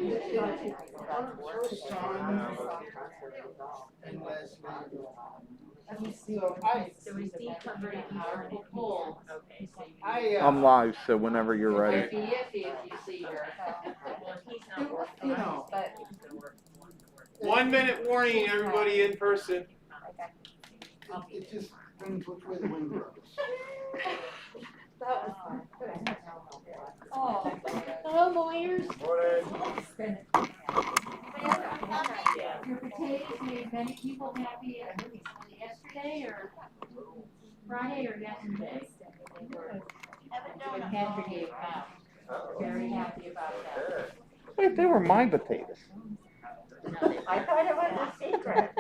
Her son and Leslie. So So is Dee covered in power and Nicole? Okay, so you. I'm live, so whenever you're It ready. might be iffy if you see her. Well, if he's not working, You know. but he's gonna work one to work. 1 minute warning, everybody in person. It just brings which way the wind blows. Oh, hello, lawyers. Your potatoes made many people happy yesterday or Friday or yesterday. Patrick gave them out. Very happy about that. Wait, they were my potatoes. I thought it was a secret.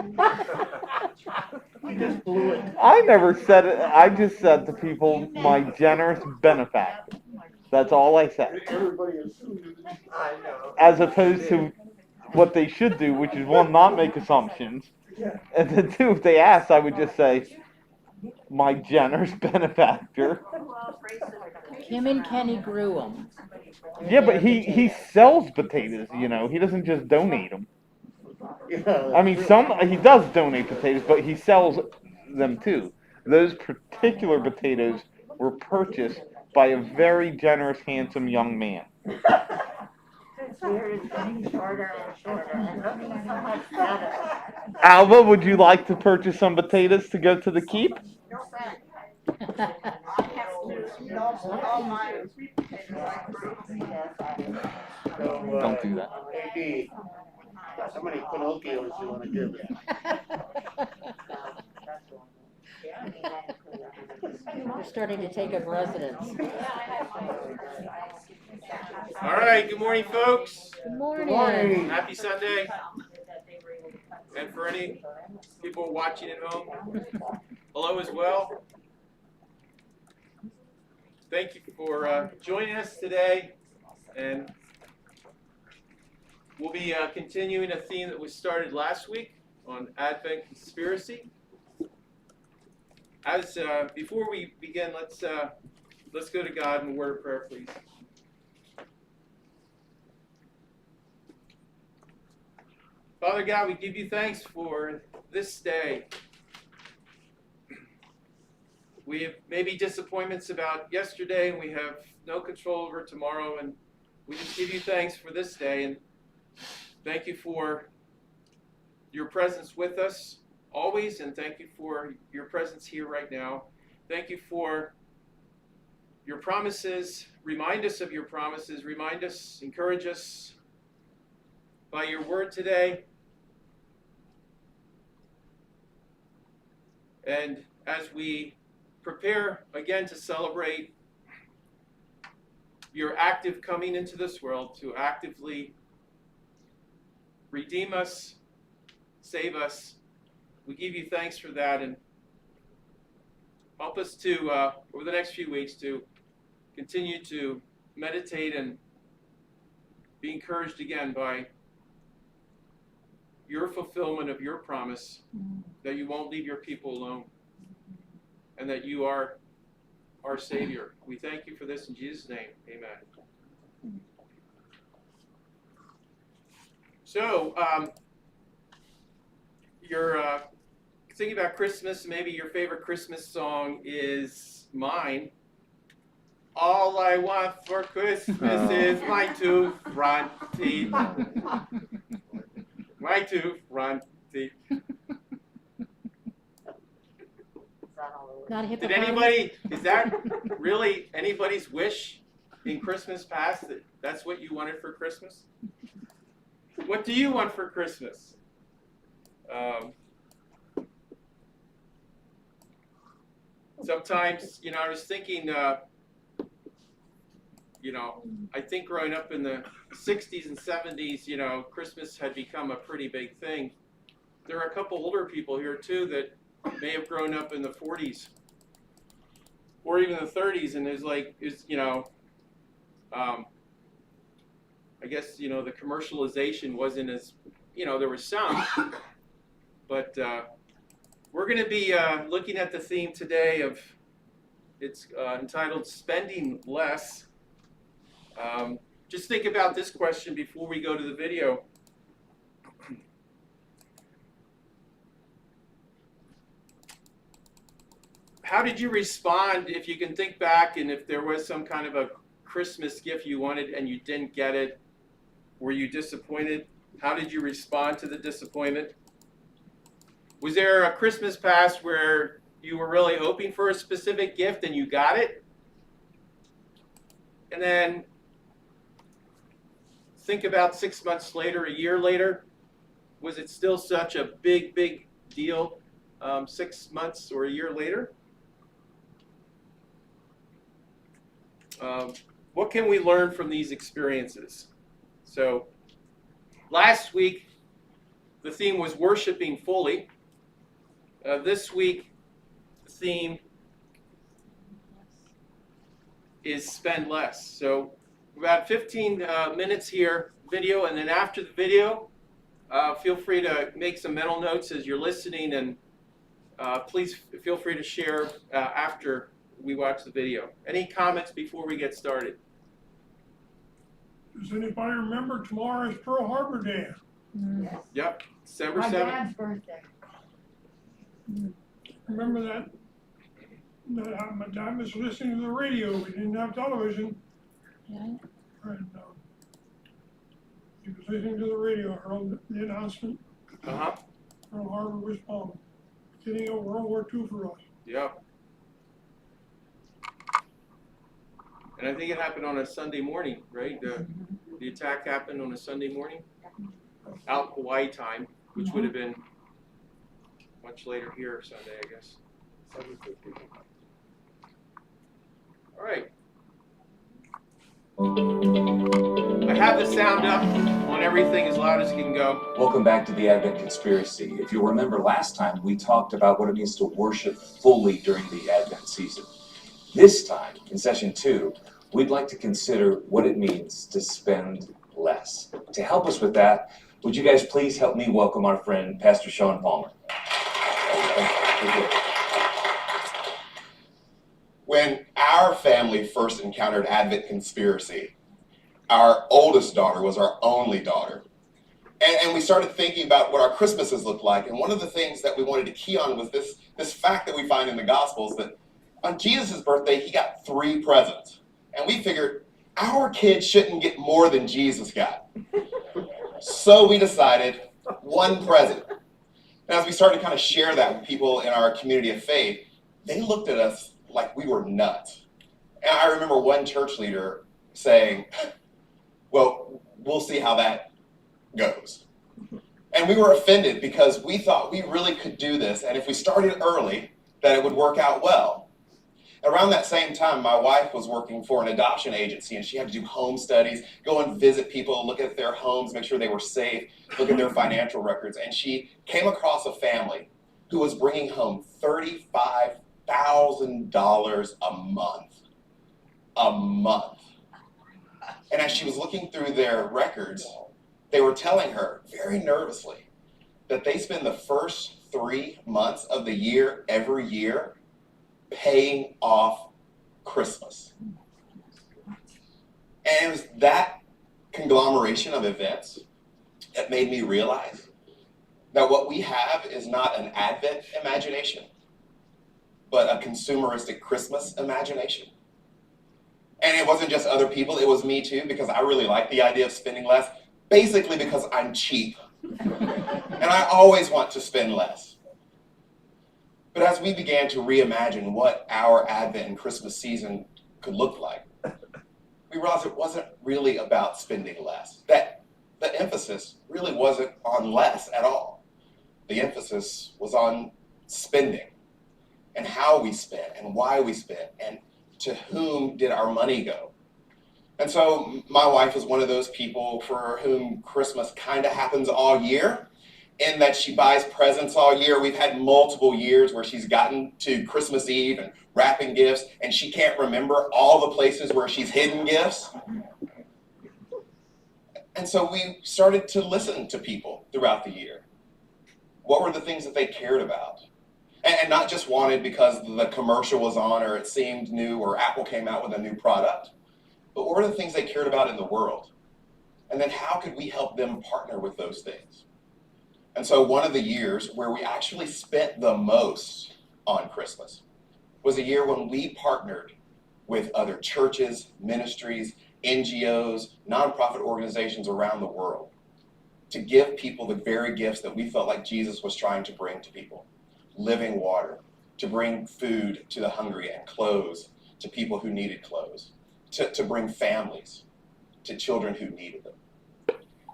You just blew it. I never said it. I just said to people, my generous benefactor. That's all I said. Everybody assumed. I know. As opposed to what they should do, which is one, not make assumptions, and then two, if they asked, I would just say, my generous benefactor. Kim and Kenny grew them. Yeah, but he sells potatoes. You know, he doesn't just donate them. I mean, he does donate potatoes, but he sells them too. Those particular potatoes were purchased by a very generous, handsome young man. His beard is getting shorter and shorter and looking so much better. Alva, would you like to purchase some potatoes to go to the keep? Don't do that. Maybe how many Pinocchios you want to give me? We're starting to take up residence. All right, good morning, folks. Good morning. Morning. Happy Sunday. And for any people watching at home, hello as well. Thank you for joining us today. And we'll be continuing a theme that was started last week on Advent conspiracy. As before we begin, let's go to God in a word of prayer, please. Father God, we give you thanks for this day. We have maybe disappointments about yesterday, and we have no control over tomorrow, and we just give you thanks for this day, and thank you for your presence with us always, and thank you for your presence here right now. Thank you for your promises. Remind us of your promises. Remind us, encourage us by your word today. And as we prepare again to celebrate your active coming into this world, to actively redeem us, save us, we give you thanks for that, and help us to, over the next few weeks, to continue to meditate and be encouraged again by your fulfillment of your promise that you won't leave your people alone and that you are our Savior. We thank you for this in Jesus' name. Amen. So, you're thinking about Christmas. Maybe your favorite Christmas song is mine. All I want for Christmas is my two front teeth. My two front teeth. Not Did hippopotamus. anybody, is that really anybody's wish in Christmas past that that's what you wanted for Christmas? What do you want for Christmas? Sometimes, I was thinking, I think growing up in the 60s and 70s, Christmas had become a pretty big thing. There are a couple older people here, too, that may have grown up in the 40s or even the 30s, and I guess, the commercialization wasn't as, there was some, but we're going to be looking at the theme today it's entitled Spending Less. just think about this question before we go to the video. How did you respond, if you can think back, and if there was some kind of a Christmas gift you wanted and you didn't get it? Were you disappointed? How did you respond to the disappointment? Was there a Christmas past where you were really hoping for a specific gift and you got it? And then think about 6 months later, a year later, was it still such a big, big deal 6 months or a year later? What can we learn from these experiences? So last week, the theme was worshiping fully. This week, the theme is spend less. So about 15 minutes here, video, and then after the video, feel free to make some mental notes as you're listening, and please feel free to share after we watch the video. Any comments before we get started? Does anybody remember tomorrow is Pearl Harbor Day? Yes. Yep, December My 7th. dad's birthday. Remember that? My dad was listening to the radio. We didn't have television. Yeah. And he was listening to the radio, heard the announcement. Uh-huh. Pearl Harbor was bombed. Beginning of World War II for us. Yep. And I think it happened on a Sunday morning, right? The attack happened on a Sunday morning, out Hawaii time, which would have been much later here Sunday, I guess. 7:50. All right. I have the sound up on everything as loud as it can go. Welcome back to the Advent Conspiracy. If you'll remember last time, we talked about what it means to worship fully during the Advent season. This time, in session 2, we'd like to consider what it means to spend less. To help us with that, would you guys please help me welcome our friend, Pastor Sean Palmer. When our family first encountered Advent Conspiracy, our oldest daughter was our only daughter. And we started thinking about what our Christmases looked like. And one of the things that we wanted to key on was this fact that we find in the Gospels, that on Jesus' birthday, he got 3 presents. And we figured our kids shouldn't get more than Jesus got. So we decided 1 present. And as we started to kind of share that with people in our community of faith, they looked at us like we were nuts. And I remember one church leader saying, well, we'll see how that goes. And we were offended because we thought we really could do this, and if we started early, that it would work out well. Around that same time, my wife was working for an adoption agency, and she had to do home studies, go and visit people, look at their homes, make sure they were safe, look at their financial records. And she came across a family who was bringing home $35,000 a month. A month. And as she was looking through their records, they were telling her very nervously that they spend the first 3 months of the year, every year, paying off Christmas. And it was that conglomeration of events that made me realize that what we have is not an Advent imagination, but a consumeristic Christmas imagination. And it wasn't just other people, it was me too, because I really like the idea of spending less, basically because I'm cheap. And I always want to spend less. But as we began to reimagine what our Advent and Christmas season could look like, we realized it wasn't really about spending less. That the emphasis really wasn't on less at all. The emphasis was on spending, and how we spent, and why we spent, and to whom did our money go. And so my wife is one of those people for whom Christmas kind of happens all year, in that she buys presents all year. We've had multiple years where she's gotten to Christmas Eve and wrapping gifts, and she can't remember all the places where she's hidden gifts. And so we started to listen to people throughout the year. What were the things that they cared about? And not just wanted because the commercial was on or it seemed new or Apple came out with a new product, but what were the things they cared about in the world? And then how could we help them partner with those things? And so one of the years where we actually spent the most on Christmas was a year when we partnered with other churches, ministries, NGOs, nonprofit organizations around the world to give people the very gifts that we felt like Jesus was trying to bring to people. Living water, to bring food to the hungry, and clothes to people who needed clothes, to bring families to children who needed them.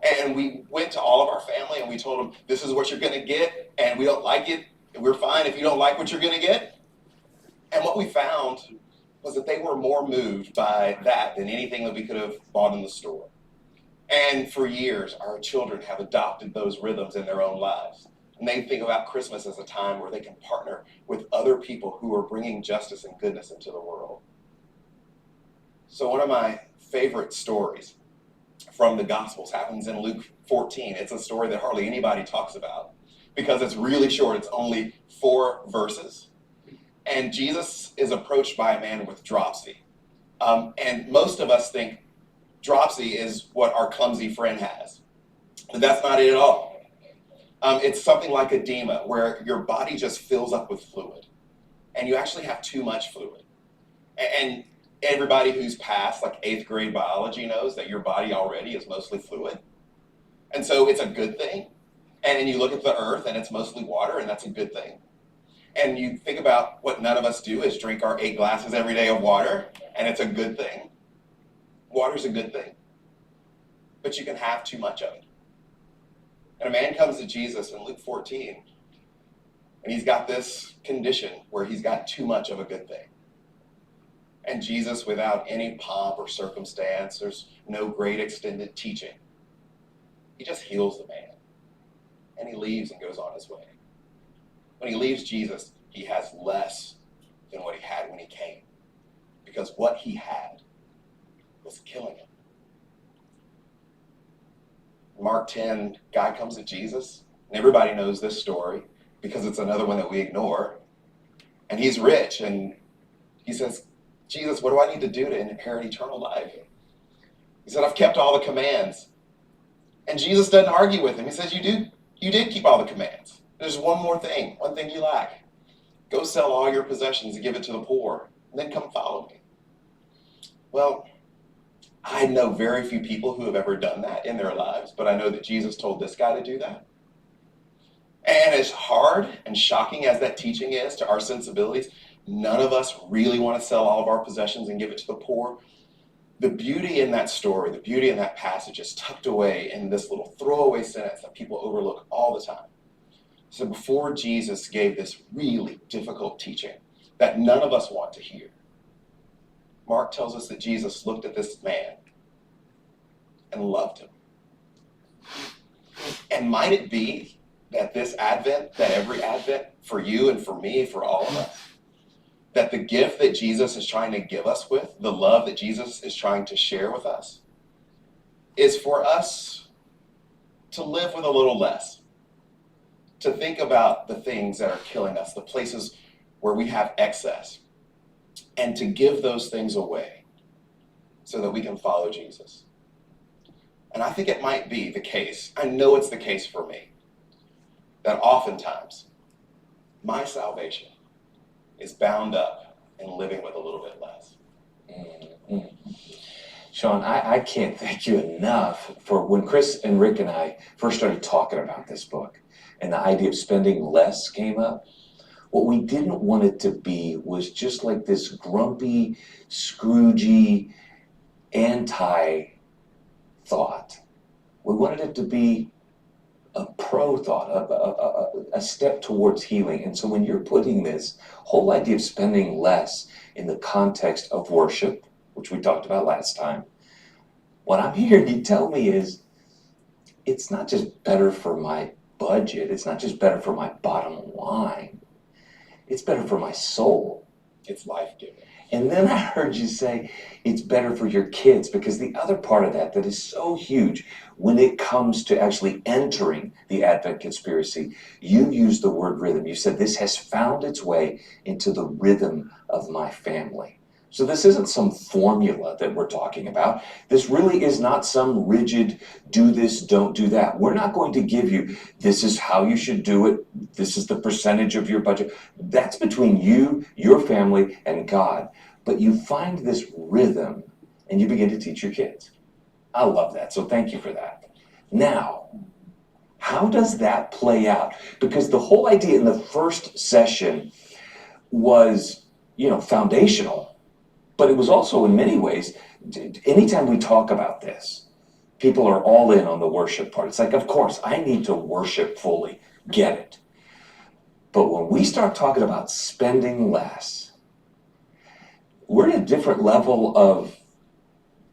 And we went to all of our family and we told them, this is what you're going to get, and we don't like it, and we're fine if you don't like what you're going to get. And what we found was that they were more moved by that than anything that we could have bought in the store. And for years, our children have adopted those rhythms in their own lives. And they think about Christmas as a time where they can partner with other people who are bringing justice and goodness into the world. So one of my favorite stories from the Gospels happens in Luke 14. It's a story that hardly anybody talks about because it's really short. It's only 4 verses. And Jesus is approached by a man with dropsy. And most of us think dropsy is what our clumsy friend has. But that's not it at all. It's something like edema, where your body just fills up with fluid. And you actually have too much fluid. And everybody who's passed like 8th grade biology knows that your body already is mostly fluid. And so it's a good thing. And then you look at the earth and it's mostly water, and that's a good thing. And you think about what none of us do is drink our 8 glasses every day of water, and it's a good thing. Water's a good thing. But you can have too much of it. And a man comes to Jesus in Luke 14, and he's got this condition where he's got too much of a good thing. And Jesus, without any pomp or circumstance, there's no great extended teaching, he just heals the man. And he leaves and goes on his way. When he leaves Jesus, he has less than what he had when he came, because what he had was killing him. Mark 10, guy comes to Jesus, and everybody knows this story because it's another one that we ignore. And he's rich, and he says, Jesus, what do I need to do to inherit eternal life? He said, I've kept all the commands. And Jesus doesn't argue with him. He says, you did keep all the commands. There's one more thing, one thing you lack. Go sell all your possessions and give it to the poor, and then come follow me. Well, I know very few people who have ever done that in their lives, but I know that Jesus told this guy to do that. And as hard and shocking as that teaching is to our sensibilities, none of us really want to sell all of our possessions and give it to the poor. The beauty in that story, the beauty in that passage is tucked away in this little throwaway sentence that people overlook all the time. So before Jesus gave this really difficult teaching that none of us want to hear, Mark tells us that Jesus looked at this man and loved him. And might it be that this Advent, that every Advent for you and for me, for all of us, that the gift that Jesus is trying to give us with, the love that Jesus is trying to share with us, is for us to live with a little less, to think about the things that are killing us, the places where we have excess, and to give those things away so that we can follow Jesus. And I think it might be the case, I know it's the case for me, that oftentimes my salvation is bound up in living with a little bit less. Mm-hmm. Sean, I can't thank you enough for when Chris and Rick and I first started talking about this book and the idea of spending less came up. What we didn't want it to be was just like this grumpy, Scroogey, anti-thought. We wanted it to be a pro-thought, a step towards healing. And so when you're putting this whole idea of spending less in the context of worship, which we talked about last time, what I'm hearing you tell me is it's not just better for my budget, it's not just better for my bottom line, it's better for my soul. It's life-giving. And then I heard you say it's better for your kids, because the other part of that is so huge when it comes to actually entering the Advent conspiracy, you used the word rhythm. You said this has found its way into the rhythm of my family. So this isn't some formula that we're talking about. This really is not some rigid, do this, don't do that. We're not going to give you, this is how you should do it, this is the percentage of your budget. That's between you, your family, and God. But you find this rhythm and you begin to teach your kids. I love that, so thank you for that. Now, how does that play out? Because the whole idea in the first session was, foundational. But it was also, in many ways, anytime we talk about this, people are all in on the worship part. It's like, of course, I need to worship fully. Get it. But when we start talking about spending less, we're at a different level of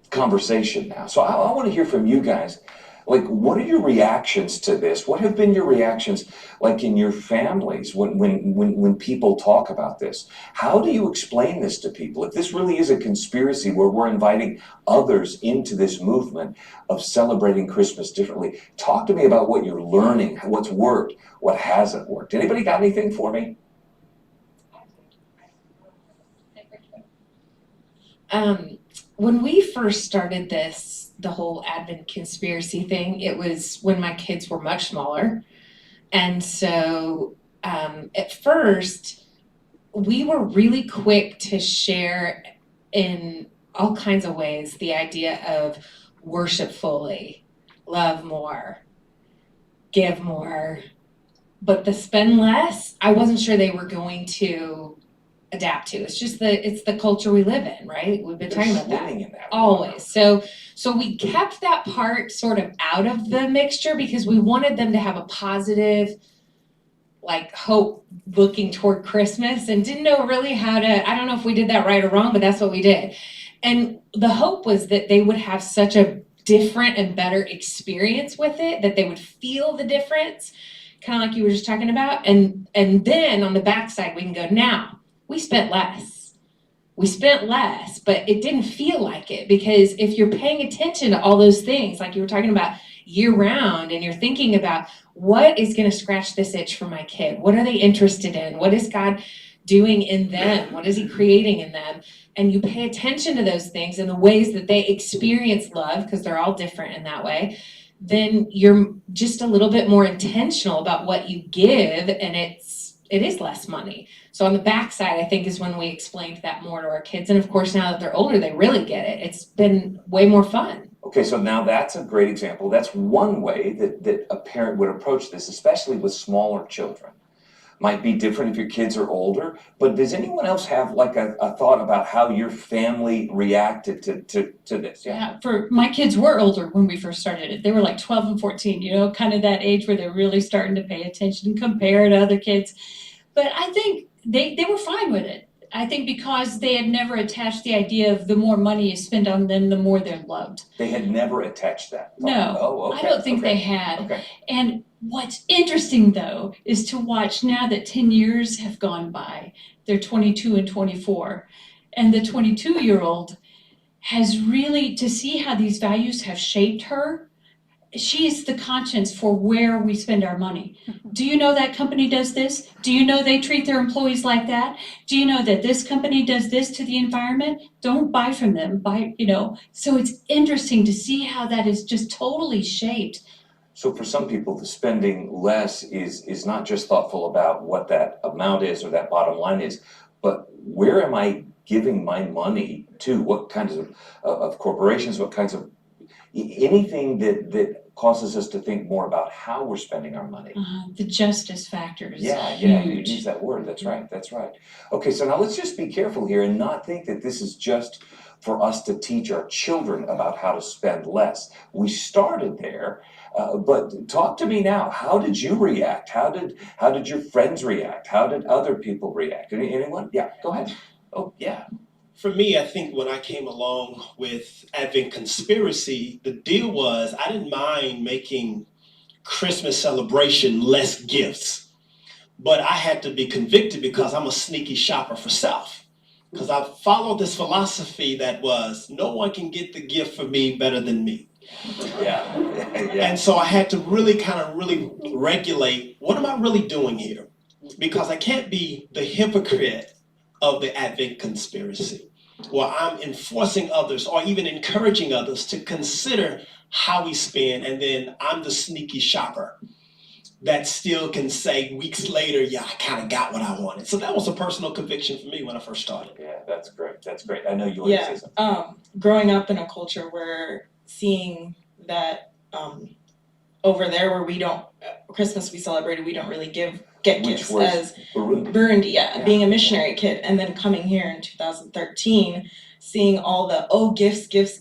conversation now. So I want to hear from you guys. Like, what are your reactions to this? What have been your reactions, like in your families, when people talk about this? How do you explain this to people? If this really is a conspiracy where we're inviting others into this movement of celebrating Christmas differently, talk to me about what you're learning, what's worked, what hasn't worked. Anybody got anything for me? When we first started this, the whole Advent conspiracy thing, it was when my kids were much smaller. And so at first, we were really quick to share in all kinds of ways the idea of worship fully, love more, give more. But the spend less, I wasn't sure they were going to adapt to. It's just it's the culture we live in, right? We've been talking about that always. So we kept that part sort of out of the mixture because we wanted them to have a positive, like, hope looking toward Christmas, and didn't know really how to, I don't know if we did that right or wrong, but that's what we did. And the hope was that they would have such a different and better experience with it, that they would feel the difference, kind of like you were just talking about. And then on the backside, we can go, now, we spent less. We spent less, but it didn't feel like it, because if you're paying attention to all those things, like you were talking about year round, and you're thinking about what is going to scratch this itch for my kid? What are they interested in? What is God doing in them? What is he creating in them? And you pay attention to those things and the ways that they experience love, because they're all different in that way, then you're just a little bit more intentional about what you give, and it is less money. So on the backside, I think, is when we explained that more to our kids. And of course, now that they're older, they really get it. It's been way more fun. Okay, so now that's a great example. That's one way that a parent would approach this, especially with smaller children. Might be different if your kids are older, but does anyone else have like a thought about how your family reacted to this? Yeah, for my kids were older when we first started it. They were like 12 and 14, kind of that age where they're really starting to pay attention and compare to other kids. But I think they were fine with it. I think because they had never attached the idea of the more money you spend on them, the more they're loved. They had never attached that thought. No, Oh, okay. I don't think okay. they had. Okay. And what's interesting, though, is to watch now that 10 years have gone by. They're 22 and 24. And the 22-year-old has really, to see how these values have shaped her. She is the conscience for where we spend our money. Do you know that company does this? Do you know they treat their employees like that? Do you know that this company does this to the environment? Don't buy from them. So it's interesting to see how that is just totally shaped. So for some people, the spending less is not just thoughtful about what that amount is or that bottom line is, but where am I giving my money to? What kinds of corporations, what kinds of anything that causes us to think more about how we're spending our money. The justice factor is Yeah, you use that word. That's right. Okay, so now let's just be careful here and not think that this is just for us to teach our children about how to spend less. We started there, but talk to me now. How did you react? How did your friends react? How did other people react? Anyone? Yeah, go ahead. Oh, yeah. For me, I think when I came along with Advent Conspiracy, the deal was I didn't mind making Christmas celebration less gifts, but I had to be convicted because I'm a sneaky shopper for self. Because I followed this philosophy that was no one can get the gift for me better than me. Yeah. And so I had to really regulate, what am I really doing here? Because I can't be the hypocrite of the Advent Conspiracy. or I'm enforcing others or even encouraging others to consider how we spend, and then I'm the sneaky shopper that still can say weeks later, yeah, I kind of got what I wanted. So that was a personal conviction for me when I first started. Yeah, that's great. That's great. I know you want to say something. Growing up in a culture where seeing that over there where we don't Christmas we celebrated, we don't really get Which gifts was as Burundi. yeah, being a missionary kid, and then coming here in 2013, seeing all the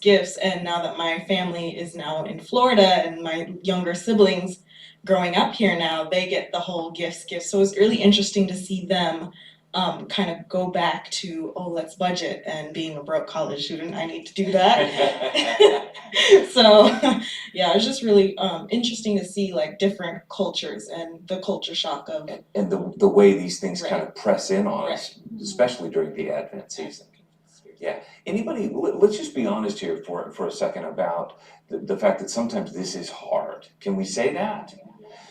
gifts, and now that my family is now in Florida and my younger siblings growing up here now, they get the whole gifts. So it's really interesting to see them kind of go back to, oh, let's budget, and being a broke college student, I need to do that. So yeah, it's just really interesting to see like different cultures and the culture shock of And the way these things Right. kind of press in on us, especially during the Advent season. Yeah. Anybody, let's just be honest here for a second about the fact that sometimes this is hard. Can we say that?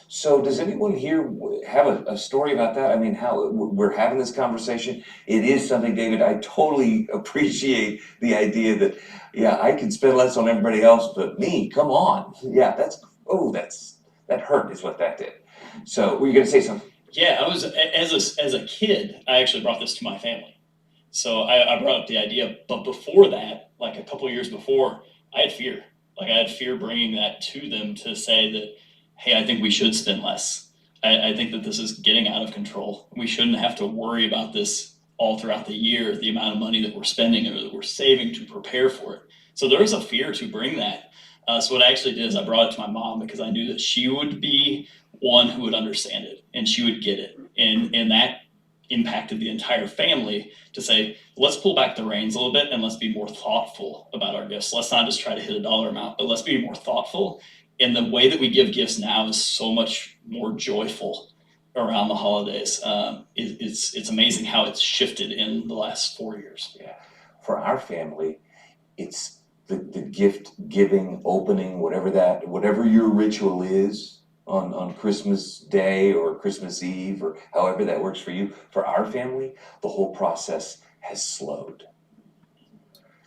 So does anyone here have a story about that? I mean, how we're having this conversation. It is something, David, I totally appreciate the idea that, yeah, I can spend less on everybody else, but me, come on. Yeah, that hurt is what that did. So were you gonna say something? Yeah, I was as a kid, I actually brought this to my family. So I brought up the idea, but before that, like a couple of years before, I had fear. Like I had fear bringing that to them to say that, hey, I think we should spend less. I think that this is getting out of control. We shouldn't have to worry about this all throughout the year, the amount of money that we're spending or that we're saving to prepare for it. So there is a fear to bring that. So what I actually did is I brought it to my mom because I knew that she would be one who would understand it and she would get it. And that impacted the entire family to say, let's pull back the reins a little bit and let's be more thoughtful about our gifts. Let's not just try to hit a dollar amount, but let's be more thoughtful. And the way that we give gifts now is so much more joyful around the holidays. It's amazing how it's shifted in the last 4 years. Yeah. For our family, it's the gift giving, opening, whatever your ritual is on Christmas Day or Christmas Eve or however that works for you. For our family, the whole process has slowed.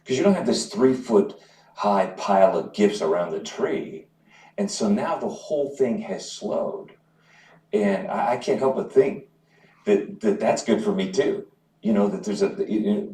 Because you don't have this 3-foot high pile of gifts around the tree. And so now the whole thing has slowed. And I can't help but think that's good for me too. You know, that there's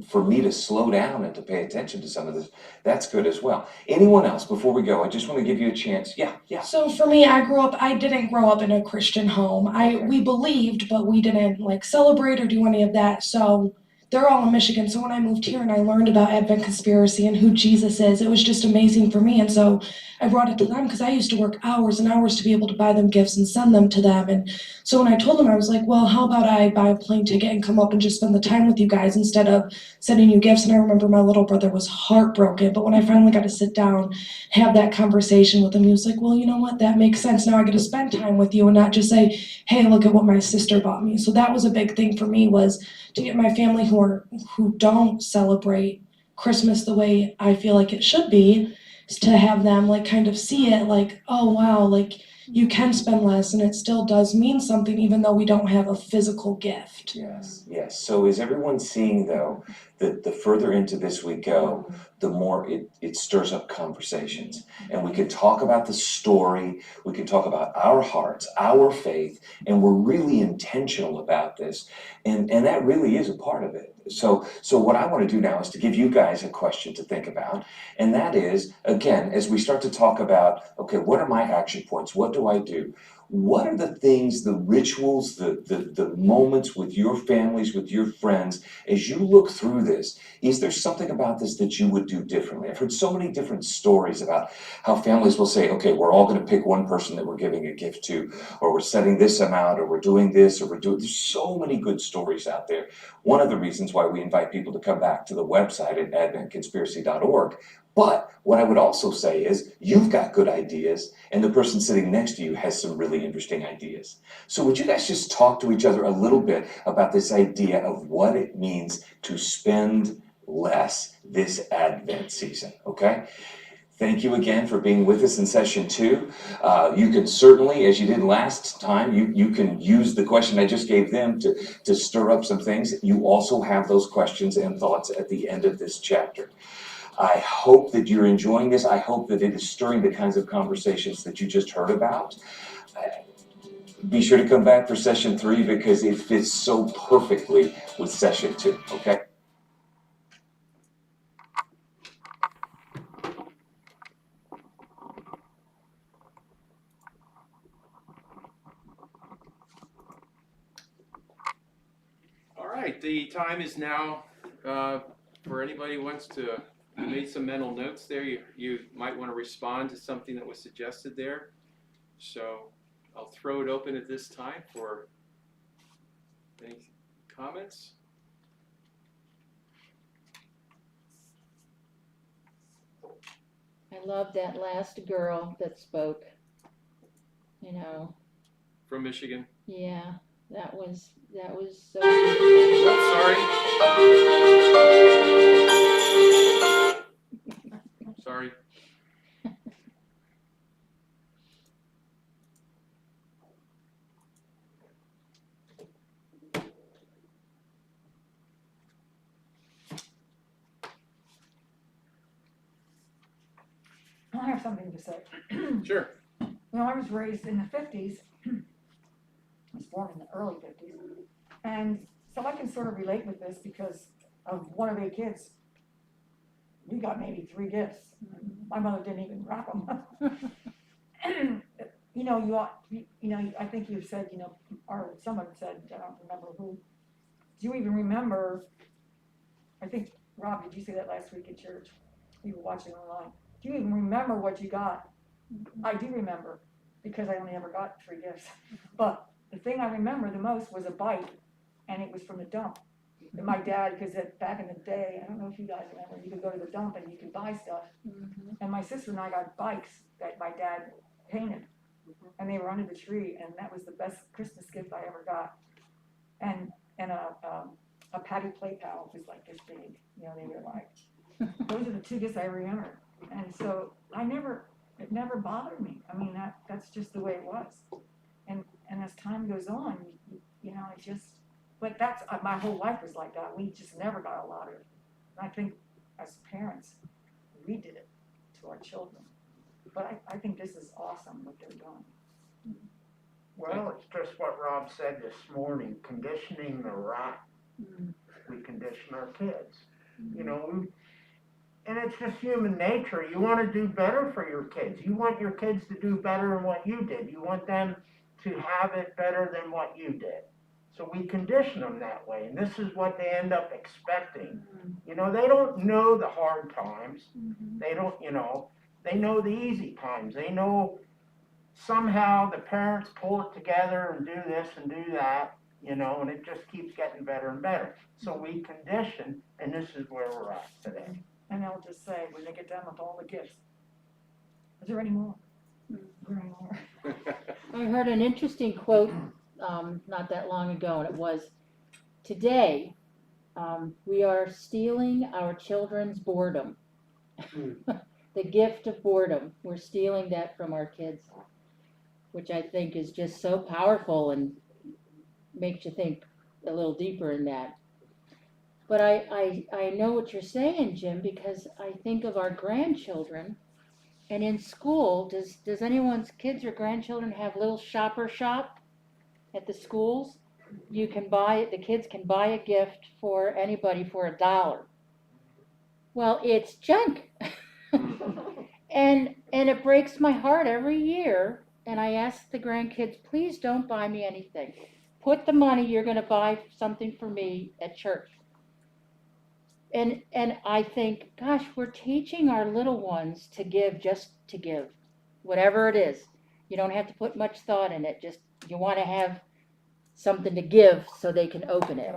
for me to slow down and to pay attention to some of this, that's good as well. Anyone else before we go? I just want to give you a chance. Yeah. So for me, I didn't grow up in a Christian home. We believed, but we didn't like celebrate or do any of that. So they're all in Michigan. So when I moved here and I learned about Advent Conspiracy and who Jesus is, it was just amazing for me. And so I brought it to them because I used to work hours and hours to be able to buy them gifts and send them to them. And so when I told them, I was like, well, how about I buy a plane ticket and come up and just spend the time with you guys instead of sending you gifts. And I remember my little brother was heartbroken. But when I finally got to sit down, have that conversation with him, he was like, well, you know what? That makes sense. Now I get to spend time with you and not just say, hey, look at what my sister bought me. So that was a big thing for me, was to get my family who don't celebrate Christmas the way I feel like it should be, is to have them like kind of see it like, oh wow, like you can spend less and it still does mean something even though we don't have a physical gift. Yes. So is everyone seeing though that the further into this we go, the more it stirs up conversations. And we can talk about the story, we can talk about our hearts, our faith, and we're really intentional about this. And that really is a part of it. So what I want to do now is to give you guys a question to think about. And that is, again, as we start to talk about, okay, what are my action points? What do I do? What are the things, the rituals, the moments with your families, with your friends, as you look through this, is there something about this that you would do differently? I've heard so many different stories about how families will say, okay, we're all going to pick one person that we're giving a gift to, or we're setting this amount, or we're doing this, or there's so many good stories out there. One of the reasons why we invite people to come back to the website at adventconspiracy.org. But what I would also say is you've got good ideas and the person sitting next to you has some really interesting ideas. So would you guys just talk to each other a little bit about this idea of what it means to spend less this Advent season, okay? Thank you again for being with us in session 2. You can certainly, as you did last time, you can use the question I just gave them to stir up some things. You also have those questions and thoughts at the end of this chapter. I hope that you're enjoying this. I hope that it is stirring the kinds of conversations that you just heard about. Be sure to come back for session 3 because it fits so perfectly with session 2, okay? All right, the time is now for anybody who wants to, you made some mental notes there. You might want to respond to something that was suggested there. So I'll throw it open at this time for any comments. I love that last girl that spoke. You know, From Michigan. yeah, that was so. Oops, sorry. Sorry. I have something to say. Sure. Well, I was raised in the 50s. I was born in the early 50s. And so I can sort of relate with this because of one of 8 kids. We got maybe 3 gifts. My mother didn't even wrap them. You know, I think you've said, you know, or someone said, I don't remember who. Do you even remember, I think, Rob, did you say that last week at church? We were watching online. Do you even remember what you got? I do remember, because I only ever got 3 gifts. But the thing I remember the most was a bike, and it was from the dump. And my dad, because back in the day, I don't know if you guys remember, you could go to the dump and you could buy stuff. And my sister and I got bikes that my dad painted, and they were under the tree, and that was the best Christmas gift I ever got. And a Patty Play Pal was like this big, you know, they were like, those are the 2 gifts I remember. And so it never bothered me. I mean, that's just the way it was. And as time goes on, you know, it just, but that's, my whole life was like that. We just never got a lottery. And I think as parents, we did it to our children. But I think this is awesome what they're doing. Well, it's just what Rob said this morning, conditioning the rat. We condition our kids. You know, and it's just human nature. You want to do better for your kids. You want your kids to do better than what you did. You want them to have it better than what you did. So we condition them that way, and this is what they end up expecting. You know, they don't know the hard times. They don't, you know, they know the easy times. They know somehow the parents pull it together and do this and do that, you know, and it just keeps getting better and better. So we condition, and this is where we're at today. And I'll just say, when they get done with all the gifts, is there any more? Is there any more? I heard an interesting quote not that long ago, and it was, today we are stealing our children's boredom. The gift of boredom. We're stealing that from our kids, which I think is just so powerful and makes you think a little deeper in that. But I know what you're saying, Jim, because I think of our grandchildren. And in school, does anyone's kids or grandchildren have little shopper shop at the schools? You can buy, the kids can buy a gift for anybody for $1. Well, it's junk. And it breaks my heart every year. And I ask the grandkids, please don't buy me anything. Put the money you're going to buy something for me at church. And I think, gosh, we're teaching our little ones to give just to give, whatever it is. You don't have to put much thought in it. Just you want to have something to give so they can open it.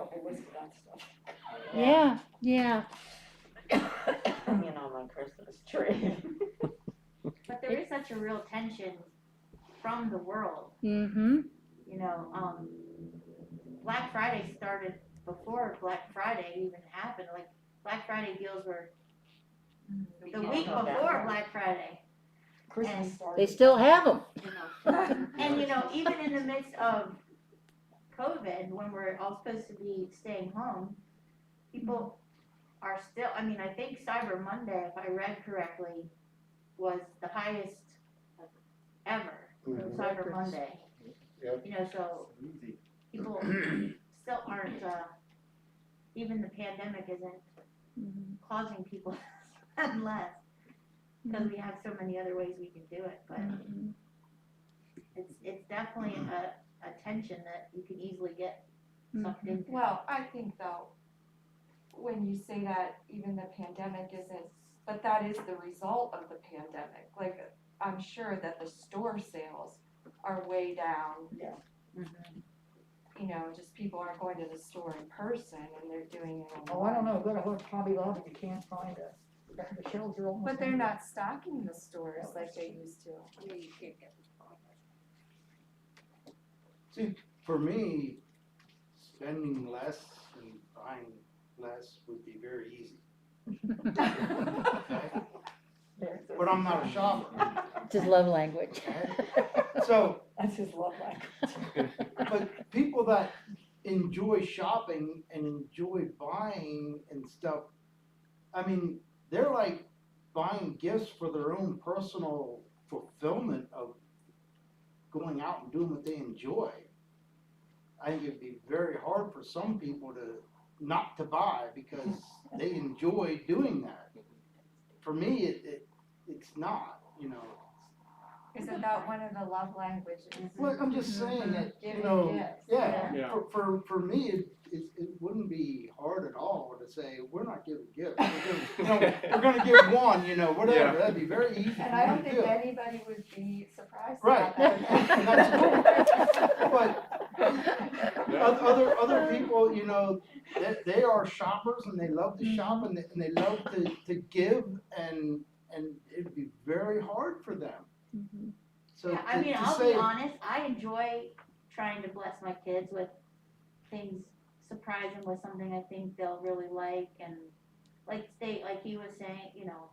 Yeah, yeah. You know, my Christmas tree. But there is such a real tension from the world. Mm-hmm. You know, Black Friday started before Black Friday even happened. Like Black Friday deals were the week before Black Friday. Christmas And- started. They still have them. And you know, even in the midst of COVID, when we're all supposed to be staying home, people are still, I mean, I think Cyber Monday, if I read correctly, was the highest ever, Cyber Monday. Yep. You know, so people still aren't, even the pandemic isn't causing people to spend less, because we have so many other ways we can do it, but it's definitely a tension that you can easily get sucked into. Well, I think though, when you say that even the pandemic isn't, but that is the result of the pandemic. Like, I'm sure that the store sales are way down. Yeah. You know, just people aren't going to the store in person and they're doing it Oh, online. I don't know, go to Hobby Lobby, you can't find the shelves are almost. But they're empty. not stocking the stores like they used to. See, for me, spending less and buying less would be very easy. Okay? But I'm not a shopper. It's his love language. So, That's his love language. but people that enjoy shopping and enjoy buying and stuff, I mean, they're like buying gifts for their own personal fulfillment of going out and doing what they enjoy. I think it'd be very hard for some people to not to buy because they enjoy doing that. For me, it's not, you know. Isn't that one of the love languages? Well, I'm just saying that, you Giving know, gifts. yeah, for me, it wouldn't be hard at all to say, we're not giving gifts. We're gonna give one, you know, whatever, Yeah. that'd be very easy for And I don't me to think do. anybody would be surprised Right, about that. and that's cool. But other people, you know, they are shoppers and they love to shop and they love to give and it'd be very hard for them. So Yeah, I mean, to I'll say, be honest, I enjoy trying to bless my kids with things, surprise them with something I think they'll really like, and like he was saying, you know,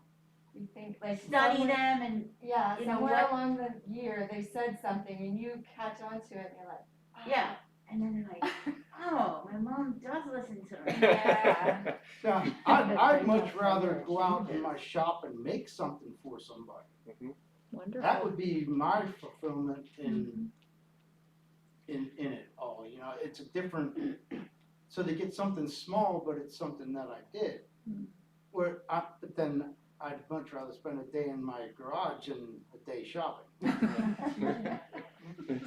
You think like study someone- them and, Yeah, you know, somewhere what- along the year, they said something and you catch on to it and you're like, oh. yeah, and then they're like, oh, my mom does listen to me. Yeah. yeah, I'd much rather go out in my shop and make something for somebody. Wonderful. That would be my fulfillment in it all, you know, it's a different, so they get something small, but it's something that I did. But then I'd much rather spend a day in my garage than a day shopping.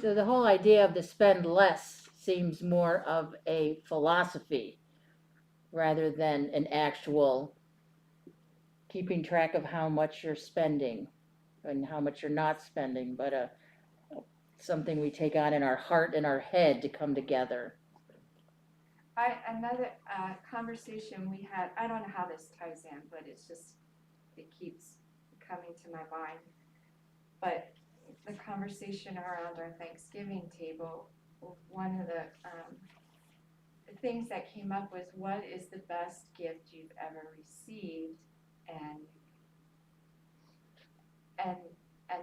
So the whole idea of the spend less seems more of a philosophy rather than an actual keeping track of how much you're spending and how much you're not spending, but something we take on in our heart and our head to come together. Another conversation we had, I don't know how this ties in, but it keeps coming to my mind. But the conversation around our Thanksgiving table, one of the things that came up was, what is the best gift you've ever received? And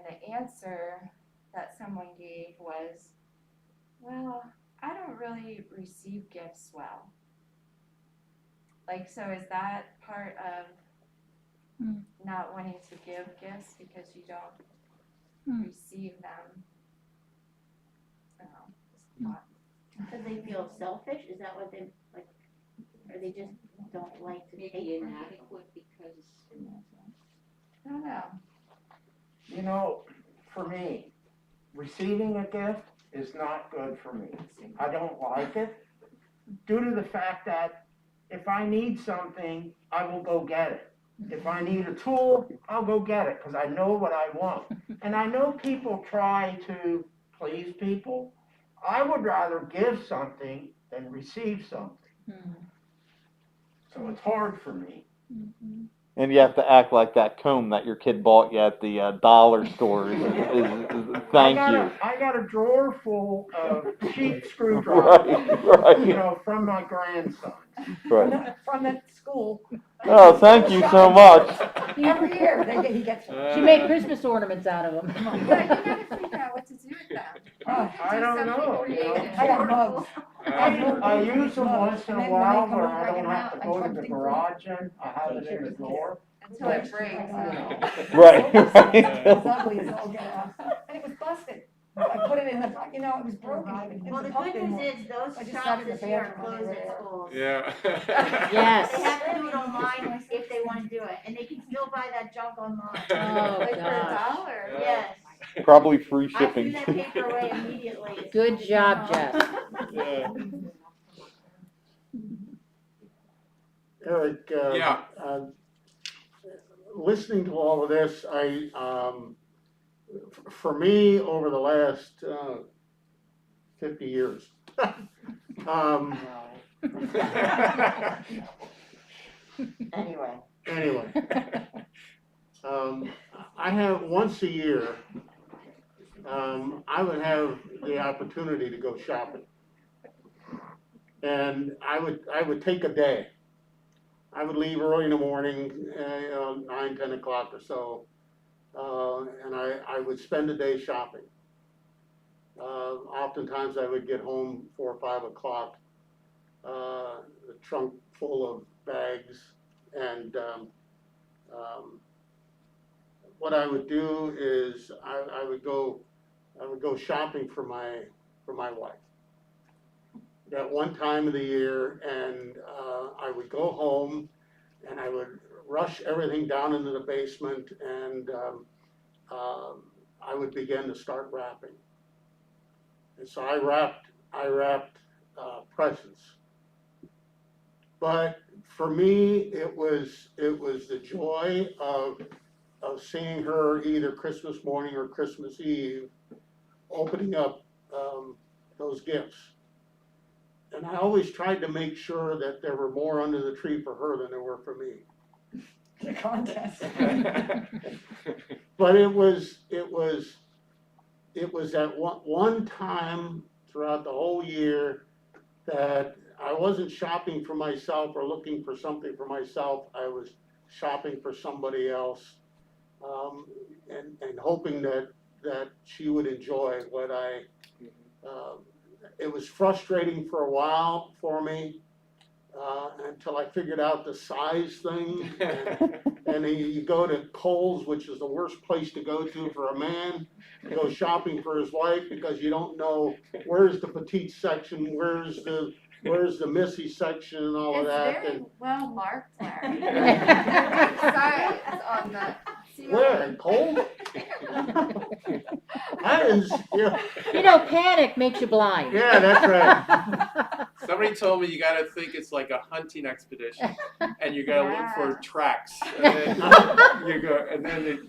the answer that someone gave was, well, I don't really receive gifts well. Like, so is that part of not wanting to give gifts because you don't receive them? Because they feel selfish, is that what they, like, or they just don't like to take Maybe from inadequate because. I don't know. You know, for me, receiving a gift is not good for me. I don't like it, due to the fact that if I need something, I will go get it. If I need a tool, I'll go get it, because I know what I want. And I know people try to please people. I would rather give something than receive something. So it's hard for me. And you have to act like that comb that your kid bought you at the dollar store is thank you. I got a drawer full of cheap screwdrivers. Right. You know, from my grandson. Right. From the school. Oh, thank you so much. Every year, he gets one. She made Christmas ornaments out of them. But you gotta figure out what to do with them. I don't know. You know. I got mugs. I use them once in a And then while when they come where over, I I don't get have to out, I go to try the to garage in. I have it in the drawer. Until it breaks. Right, It was right. ugly as all get out. And it was busted. I put it in the, you know, it was broken. Well, the good news is those I just shops sat in the this year are bathroom when closed they at were schools. Yeah. Yes. They have to do it online if they wanna do it, and they can still buy that junk online. Oh, Like for gosh. $1. Yes. Probably free I threw shipping. that paper away immediately. as Good soon as job, it came Jess. home. Yeah. Eric, Yeah. Listening to all of this, for me, over the last 50 years, Anyway. I have once a year, I would have the opportunity to go shopping. And I would take a day. I would leave early in the morning, 9, 10 o'clock or so, and I would spend a day shopping. Oftentimes I would get home 4 or 5 o'clock, the trunk full of bags, and what I would do is I would go shopping for my wife. At one time of the year, and I would go home and I would rush everything down into the basement, and I would begin to start wrapping. And so I wrapped presents. But for me, it was the joy of seeing her either Christmas morning or Christmas Eve, opening up those gifts. And I always tried to make sure that there were more under the tree for her than there were for me. The contest. But it was at one time throughout the whole year that I wasn't shopping for myself or looking for something for myself. I was shopping for somebody else, and hoping that she would enjoy what it was frustrating for a while for me, until I figured out the size thing. And then you go to Kohl's, which is the worst place to go to for a man, to go shopping for his wife, because you don't know where's the petite section, where's the Missy section and all of that. It's very And well marked, Larry. Big size on the ceiling. where, in Kohl's? I didn't, You know, panic makes you blind. yeah, that's right. Somebody told me you gotta think it's like a hunting expedition, and you gotta look for tracks, and then you go, and then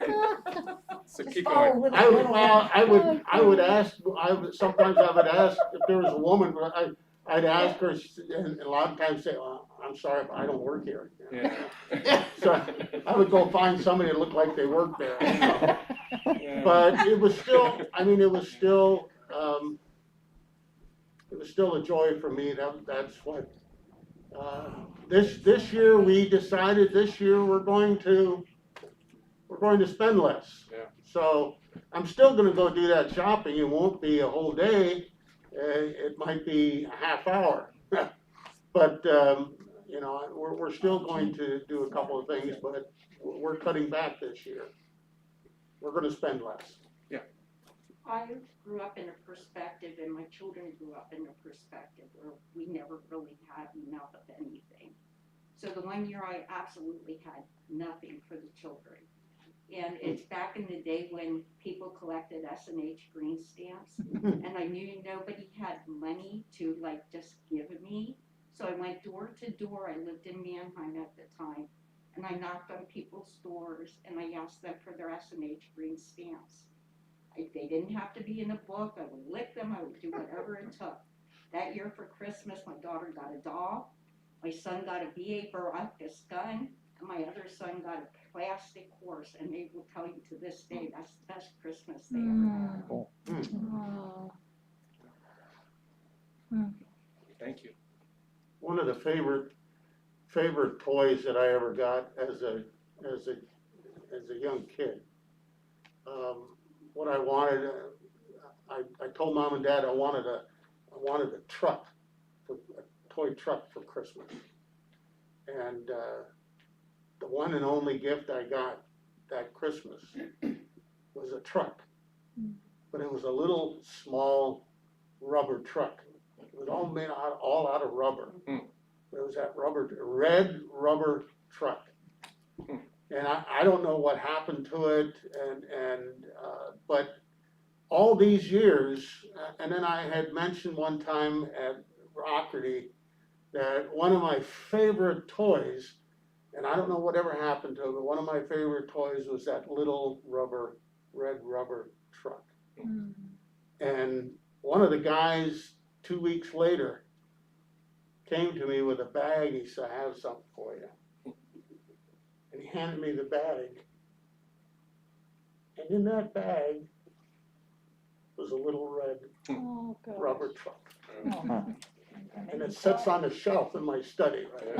so keep going. I would ask, sometimes I would ask if there was a woman, but I'd ask her, and a lot of times say, oh, I'm sorry, but I don't work here. Yeah. So I would go find somebody that looked like they worked there. But it was still, it was still a joy for me. That's what, this year we decided we're going to spend less. Yeah. So I'm still gonna go do that shopping. It won't be a whole day. It might be a half hour. But, we're still going to do a couple of things, but we're cutting back this year. We're gonna spend less. I grew up in a perspective, and my children grew up in a perspective where we never really had enough of anything. So the one year I absolutely had nothing for the children. And it's back in the day when people collected S&H green stamps, and I knew nobody had money to just give me. So I went door to door. I lived in Manheim at the time, and I knocked on people's doors and I asked them for their S&H green stamps. They didn't have to be in a book. I would lick them. I would do whatever it took. That year for Christmas, my daughter got a doll. My son got a B.A. Baracus gun. And my other son got a plastic horse, and they will tell you to this day, that's the best Christmas they ever had. Oh. Thank you. One of the favorite toys that I ever got as a young kid. What I wanted, I told Mom and Dad I wanted a truck, a toy truck for Christmas. And the one and only gift I got that Christmas was a truck. But it was a little small rubber truck. It was all made all out of rubber. It was that red rubber truck. And I don't know what happened to it, but all these years, and then I had mentioned one time at Rockerty that one of my favorite toys, and I don't know whatever happened to it, but one of my favorite toys was that little red rubber truck. And one of the guys 2 weeks later came to me with a bag. He said, "I have something for you." And he handed me the bag. And in that bag was a little red rubber truck. And it sits on the shelf in my study right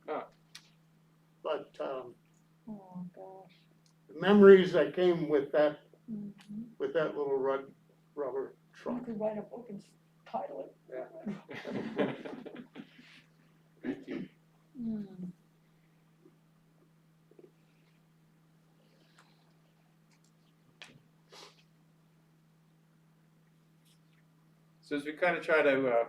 now. But the memories that came with that little red rubber truck. You could write a book and title it. Yeah. Thank you. So as we kind of try to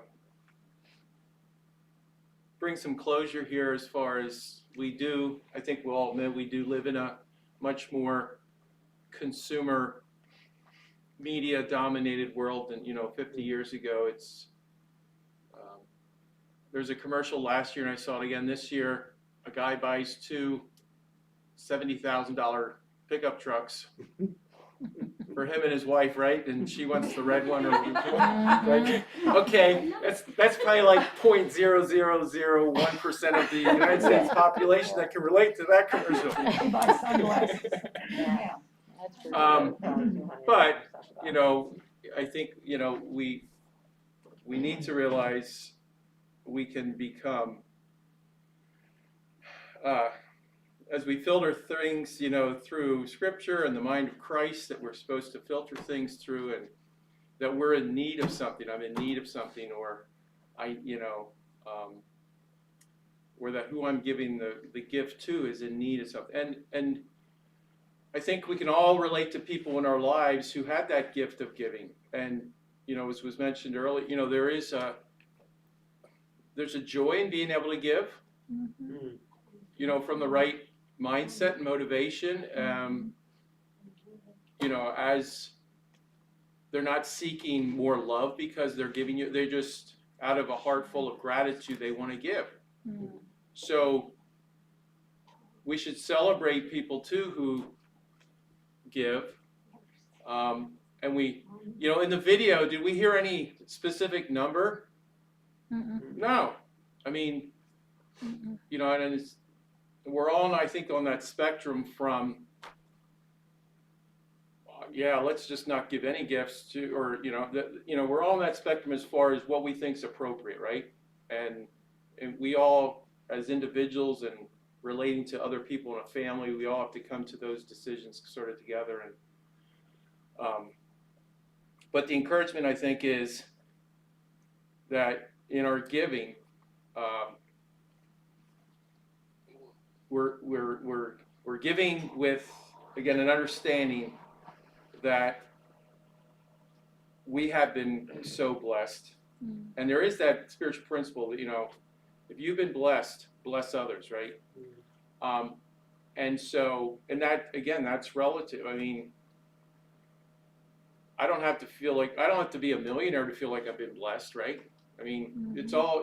bring some closure here as far as I think we'll all admit we do live in a much more consumer media dominated world than 50 years ago. It's there's a commercial last year and I saw it again this year. A guy buys two $70,000 pickup trucks for him and his wife, right? And she wants the red one, or right? Okay, that's probably like 0.0001% of the United States population that can relate to that commercial. He buys sunglasses. Yeah. But I think we need to realize we can become as we filter things, through Scripture and the mind of Christ, that we're supposed to filter things through, and that we're in need of something. I'm in need of something, or or that who I'm giving the gift to is in need of something. And I think we can all relate to people in our lives who had that gift of giving. And as was mentioned earlier, there's a joy in being able to give. From the right mindset and motivation, as they're not seeking more love because they're giving you, they're just out of a heart full of gratitude, they want to give. So we should celebrate people too who give. And we, in the video, did we hear any specific number? No. I mean, and we're all, I think, on that spectrum from, let's just not give any gifts to, or, we're all on that spectrum as far as what we think is appropriate, right? And we all, as individuals and relating to other people in a family, we all have to come to those decisions sort of together. And but the encouragement, I think, is that in our giving, we're giving with, again, an understanding that we have been so blessed, and there is that spiritual principle that if you've been blessed, bless others, right? And that, again, that's relative. I mean, I don't have to be a millionaire to feel like I've been blessed, right? I mean, it's all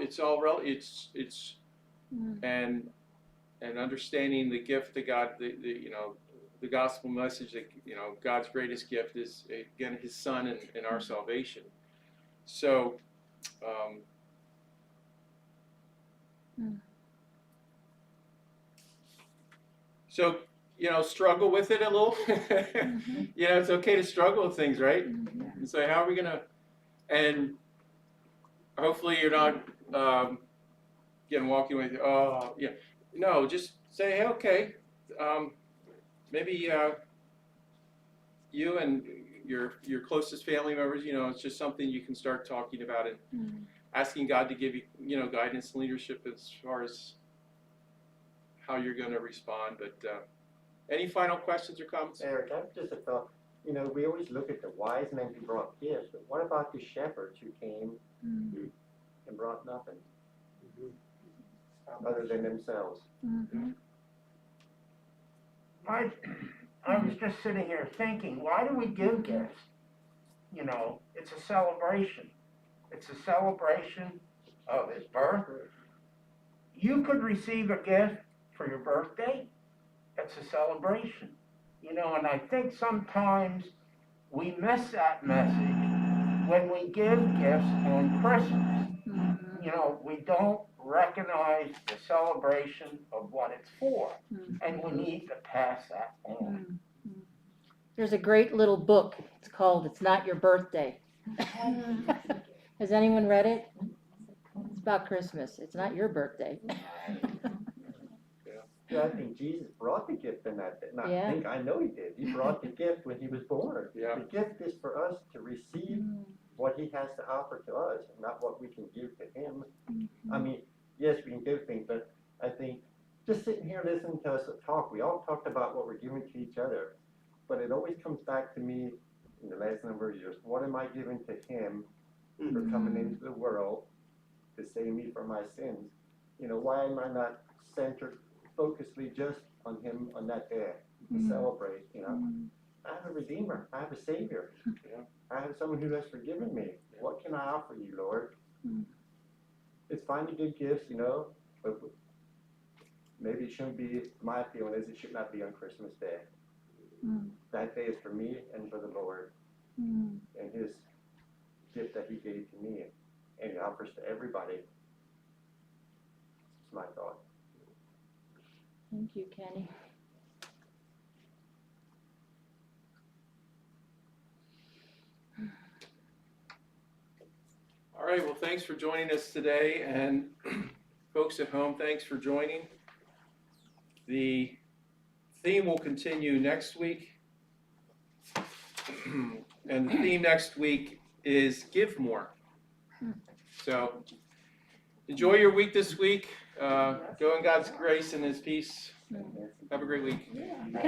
and understanding the gift that God, the gospel message that God's greatest gift is, again, His Son and our salvation. So, So, struggle with it a little. It's okay to struggle with things, right? And say, how are we gonna, and hopefully you're not, walking with, oh, yeah. No, just say, hey, okay, maybe, you and your closest family members, it's just something you can start talking about and asking God to give you, guidance and leadership as far as how you're going to respond. But any final questions or comments? Eric, I've just a thought. We always look at the wise men who brought gifts, but what about the shepherds who came and brought nothing other than themselves? I was just sitting here thinking, why do we give gifts? It's a celebration. It's a celebration of his birth. You could receive a gift for your birthday. It's a celebration. And I think sometimes we miss that message when we give gifts on Christmas. We don't recognize the celebration of what it's for, and we need to pass that on. There's a great little book. It's called "It's Not Your Birthday." Has anyone read it? It's about Christmas. It's not your birthday. Yeah, I think Jesus brought the gift in that. I know he did. He brought the gift when he was born. Yeah. The gift is for us to receive what he has to offer to us, not what we can give to him. I mean, yes, we can give things, but I think just sitting here listening to us talk, we all talked about what we're giving to each other, but it always comes back to me in the last number of years. What am I giving to him for coming into the world to save me from my sins? Why am I not centered focusedly just on him on that day to celebrate? I have a Redeemer. I have a Savior. I have someone who has forgiven me. What can I offer you, Lord? It's fine to give gifts, but maybe it shouldn't be, my feeling is it should not be on Christmas Day. That day is for me and for the Lord and his gift that he gave to me, and he offers to everybody. It's my thought. Thank you, Kenny. All right, well, thanks for joining us today, and folks at home, thanks for joining. The theme will continue next week, and the theme next week is Give More. So enjoy your week this week. Go in God's grace and his peace. Have a great week. Can I